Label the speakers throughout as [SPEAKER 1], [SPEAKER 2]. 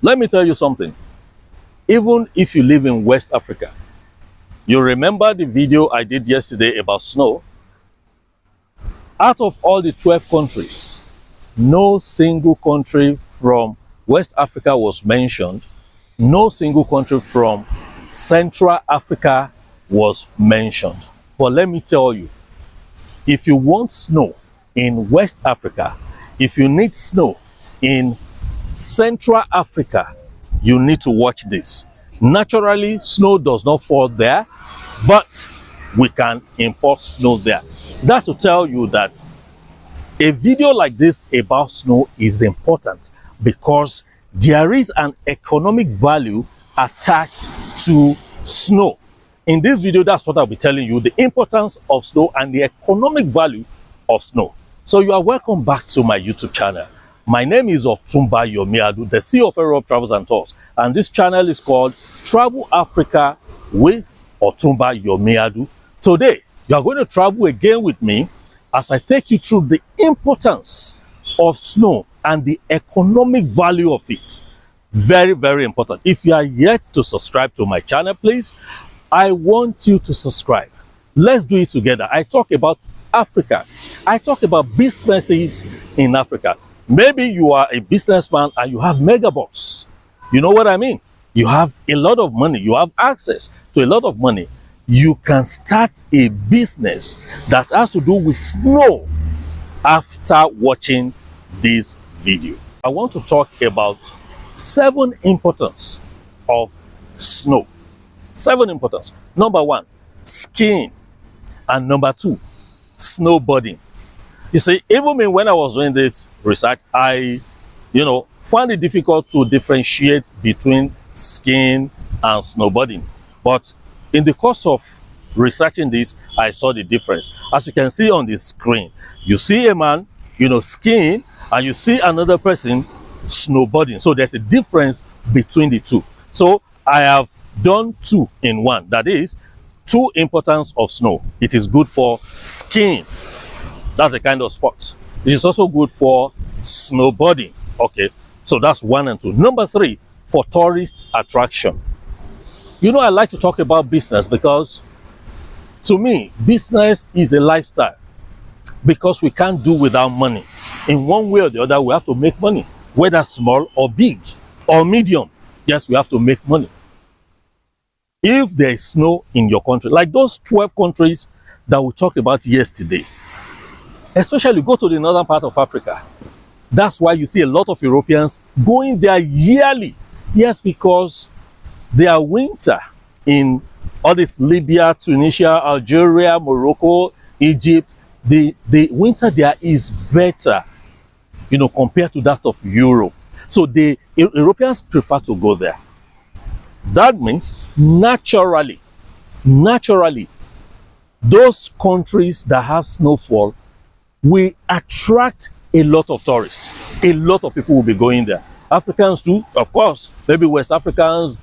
[SPEAKER 1] Let me tell you something. Even if you live in West Africa, you remember the video I did yesterday about snow? Out of all the 12 countries, no single country from West Africa was mentioned. No single country from Central Africa was mentioned. But let me tell you, if you want snow in West Africa, if you need snow in Central Africa, you need to watch this. Naturally, snow does not fall there, but we can import snow there. That's to tell you that a video like this about snow is important because there is an economic value attached to snow. In this video, that's what I'll be telling you, the importance of snow and the economic value of snow. So you are welcome back to my YouTube channel. My name is Otumba Yomiadu, the CEO of Aerohub Travels and Tours, and this channel is called Travel Africa with Otumba Yomiadu. Today, you are going to travel again with me as I take you through the importance of snow and the economic value of it. Very, very important. If you are yet to subscribe to my channel, please, I want you to subscribe. Let's do it together. I talk about Africa. I talk about businesses in Africa. Maybe you are a businessman and you have megabucks. You know what I mean? You have a lot of money. You have access to a lot of money. You can start a business that has to do with snow after watching this video. I want to talk about 7 importance of snow. 7 importance. Number 1, skiing. And number 2, snowboarding. You see, even me, when I was doing this research, I, found it difficult to differentiate between skiing and snowboarding. But in the course of researching this, I saw the difference. As you can see on the screen, you see a man, skiing, and you see another person snowboarding. So there's a difference between the two. So I have done 2 in 1. That is, 2 importance of snow. It is good for skiing. That's a kind of sport. It is also good for snowboarding. Okay, so that's 1 and 2. Number 3, for tourist attraction. I like to talk about business because to me, business is a lifestyle because we can't do without money. In one way or the other, we have to make money, whether small or big or medium. Yes, we have to make money. If there is snow in your country, like those 12 countries that we talked about yesterday, especially go to the northern part of Africa. That's why you see a lot of Europeans going there yearly. Yes, because their winter in all this Libya, Tunisia, Algeria, Morocco, Egypt, the winter there is better, compared to that of Europe. So the Europeans prefer to go there. That means naturally, those countries that have snowfall will attract a lot of tourists. A lot of people will be going there. Africans too, of course. Maybe West Africans,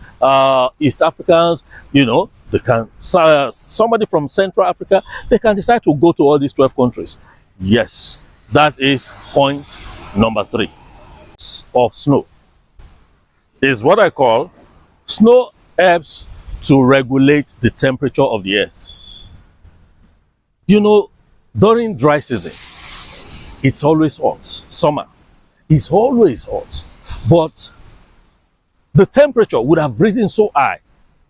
[SPEAKER 1] East Africans, they can, somebody from Central Africa, they can decide to go to all these 12 countries. Yes, that is point number 3 of snow. Is what I call snow helps to regulate the temperature of the earth. During dry season, it's always hot. Summer, it's always hot. But the temperature would have risen so high.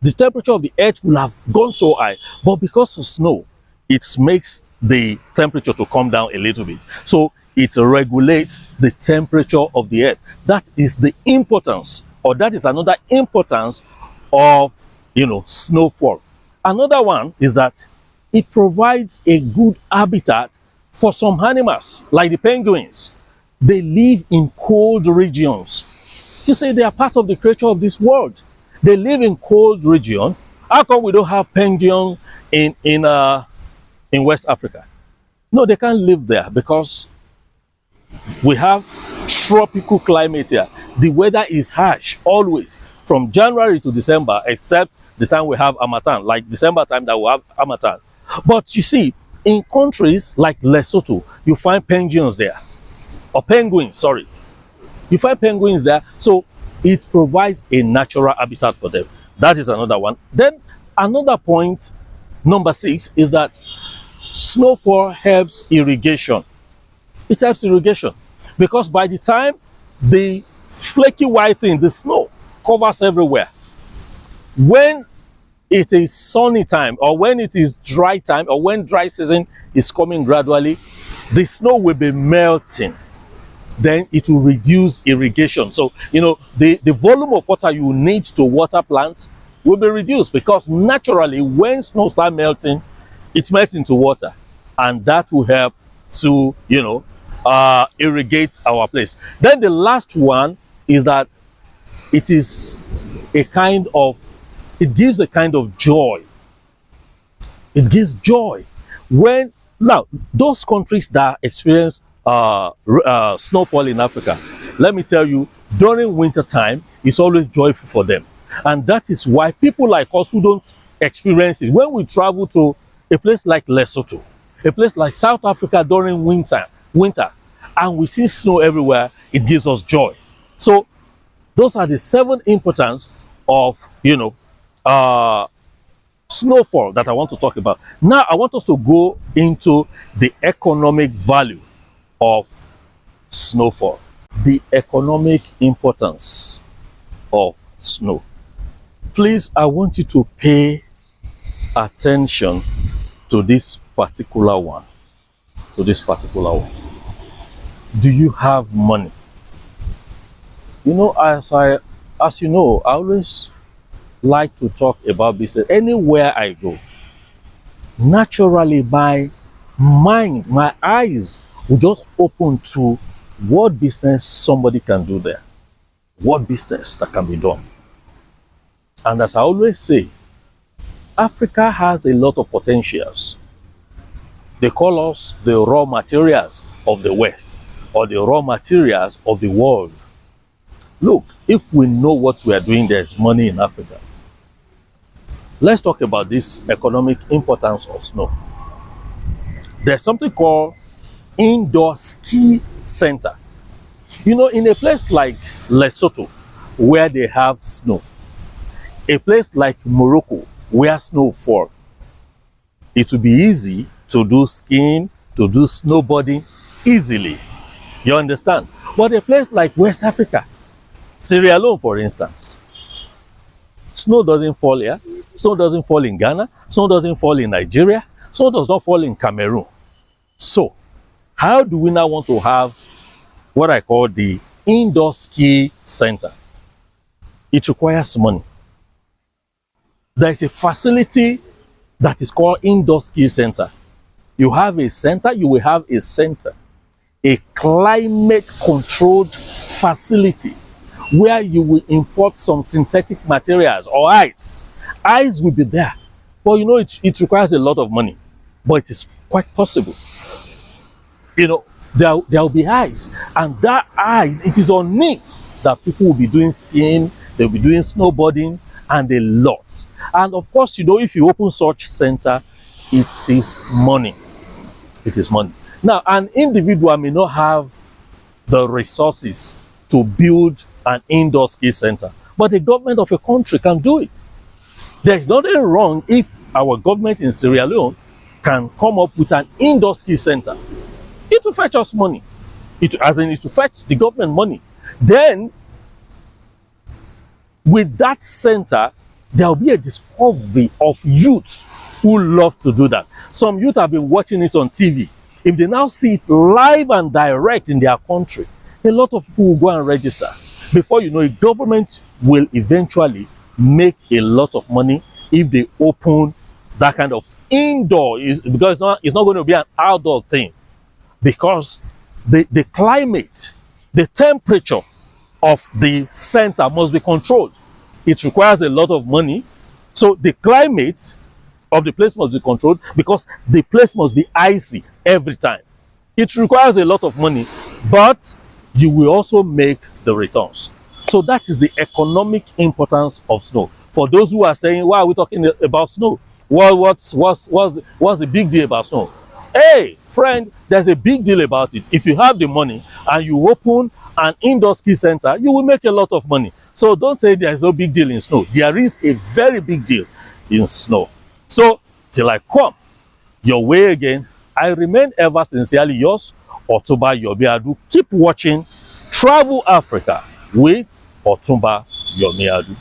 [SPEAKER 1] The temperature of the earth would have gone so high. But because of snow, it makes the temperature to come down a little bit. So it regulates the temperature of the earth. That is the importance, or that is another importance of, snowfall. Another one is that it provides a good habitat for some animals, like the penguins. They live in cold regions. You say they are part of the creature of this world. They live in cold region. How come we don't have penguins in West Africa? No, they can't live there because we have tropical climate here. The weather is harsh always from January to December, except the time we have Harmattan, like December time that we have Harmattan. But you see, in countries like Lesotho, you find penguins there. Or penguins, sorry. You find penguins there. So it provides a natural habitat for them. That is another one. Then another point, number 6, is that snowfall helps irrigation. It helps irrigation because by the time the flaky white thing, the snow, covers everywhere, when it is sunny time or when it is dry time or when dry season is coming gradually, the snow will be melting. Then it will reduce irrigation. So, the volume of water you need to water plants will be reduced because naturally when snow starts melting, it melts into water, and that will help to, irrigate our place. Then the last one is that it gives a kind of joy. It gives joy. Now, those countries that experience snowfall in Africa, let me tell you, during winter time, it's always joyful for them. And that is why people like us who don't experience it, when we travel to a place like Lesotho, a place like South Africa during winter, and we see snow everywhere, it gives us joy. So those are the 7 importance of, snowfall that I want to talk about. Now, I want us to go into the economic value of snowfall, the economic importance of snow. Please, I want you to pay attention to this particular one. Do you have money? As you know, I always like to talk about business. Anywhere I go, naturally my mind, my eyes will just open to what business somebody can do there, what business that can be done. And as I always say, Africa has a lot of potentials. They call us the raw materials of the West or the raw materials of the world. Look, if we know what we are doing, there's money in Africa. Let's talk about this economic importance of snow. There's something called indoor ski center. In a place like Lesotho, where they have snow, a place like Morocco, where snow falls, it will be easy to do skiing, to do snowboarding easily. You understand? But a place like West Africa, Sierra Leone, for instance, snow doesn't fall here, snow doesn't fall in Ghana, snow doesn't fall in Nigeria, snow does not fall in Cameroon. So, how do we now want to have what I call the indoor ski center? It requires money. There is a facility that is called indoor ski center. You have a center, you will have a center, a climate controlled facility where you will import some synthetic materials or ice. Ice will be there. But it requires a lot of money, but it is quite possible. There will be ice, and that ice, it is on it that people will be doing skiing, they'll be doing snowboarding, and a lot. And of course, if you open such center, it is money. It is money. Now, an individual may not have the resources to build an indoor ski center, but the government of a country can do it. There is nothing wrong if our government in Sierra Leone can come up with an indoor ski center. It will fetch us money. It will fetch the government money. Then, with that center, there will be a discovery of youths who love to do that. Some youth have been watching it on TV. If they now see it live and direct in their country, a lot of people will go and register. Before you know it, government will eventually make a lot of money if they open that kind of indoor, because it's not going to be an outdoor thing. Because the climate, the temperature of the center must be controlled. It requires a lot of money. So the climate of the place must be controlled because the place must be icy every time. It requires a lot of money, but you will also make the returns. So that is the economic importance of snow. For those who are saying, why are we talking about snow? Well, what's the big deal about snow? Hey, friend, there's a big deal about it. If you have the money and you open an indoor ski center, you will make a lot of money. So don't say there is no big deal in snow. There is a very big deal in snow. So till I come your way again, I remain ever sincerely yours, Otumba Yomiadu. Keep watching Travel Africa with Otumba Yomiadu.